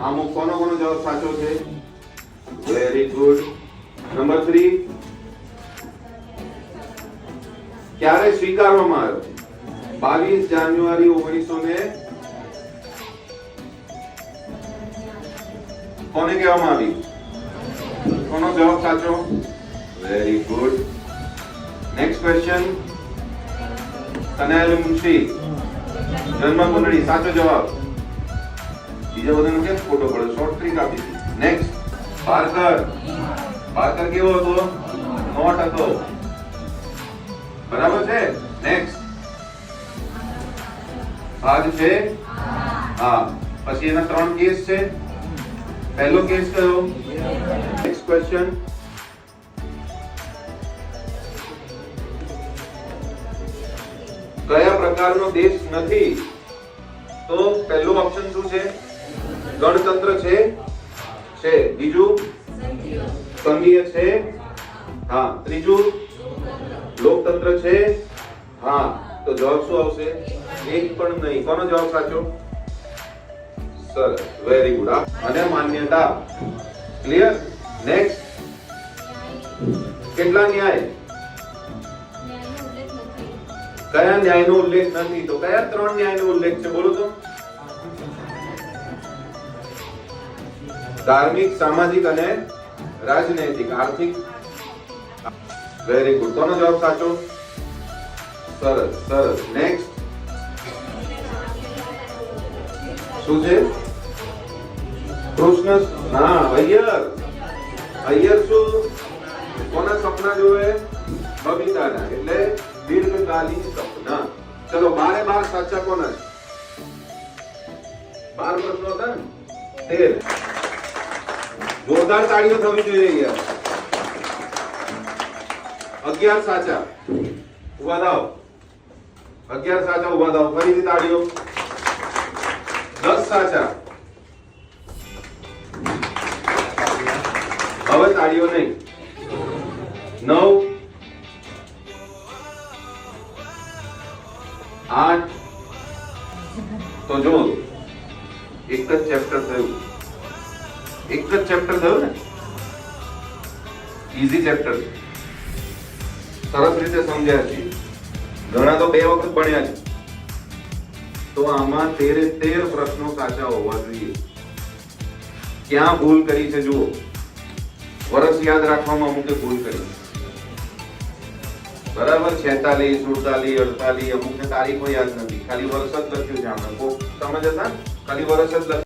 આમાં કોનો જવાબ સાચો છે? Very good. નંબર 3 ક્યારે સ્વીકારવામાં આવ્યો? 22 જાન્યુઆરી 1900 કોને કહેવામાં આવી? કોનો જવાબ સાચો? Very good. Next question. Kanaiyalal Munshi જન્મ કુંડળી સાચો જવાબ. બીજા બધાનો કેમ ફોટો પડે? શોર્ટ ટ્રીક આપી. નેક્સ્ટ. પાર્કર કેવો હતો? નોટ હતો. બરાબર છે. નેક્સ્ટ. આજ છે હા. પછી એના 3 કેસ છે. પહેલો કેસ કયો? Next question. કયા પ્રકારનો દેશ નથી? તો પહેલું ઓપ્શન શું છે? ગણતંત્ર છે. બીજું સંઘીય છે. હા. ત્રીજું લોકતંત્ર છે. હા. તો જવાબ શું આવશે? એક પણ નહીં. કોનો જવાબ સાચો? સરસ. Very good. અને માન્યતા. ક્લિયર. નેક્સ્ટ. કેટલા ન્યાય? કયા ન્યાયનો ઉલ્લેખ નથી? તો કયા 3 ન્યાયનો ઉલ્લેખ છે? બોલો તો. ધાર્મિક, સામાજિક અને રાજનૈતિક. આર્થિક. Very good. કોનો જવાબ સાચો? સરસ. નેક્સ્ટ. શું છે? કૃષ્ણ. હા. અય્યર શું? કોના સપના જોવે? બબીતાના. એટલે દીર્ઘકાલીન સપના. ચલો 12 સાચા કોના છે? 12 પ્રશ્નો હતા ને? 13. જોરદાર તાળીઓ થવી જોઈએ યાર. 11 સાચા. ઉભા થાઓ. 11 સાચા ઉભા થાઓ. ફરીથી તાળીઓ. 10 સાચા. હવે તાળીઓ નહીં. 9 8. તો જો એક જ ચેપ્ટર થયું. ને ઈઝી ચેપ્ટર. સરસ રીતે સમજ્યા છે. ઘણા તો 2 વખત ભણ્યા છે. તો આમાં 13 પ્રશ્નો સાચા હોવા જોઈએ. ક્યાં ભૂલ કરી છે જુઓ. વર્ષ યાદ રાખવામાં અમુકે ભૂલ કરી. બરાબર. 46 48 48. અમુકને તારીખો યાદ નથી. ખાલી વર્ષ જ લખ્યું છે. આમાં સમજ હતા? ખાલી વર્ષ જ લખ્યું.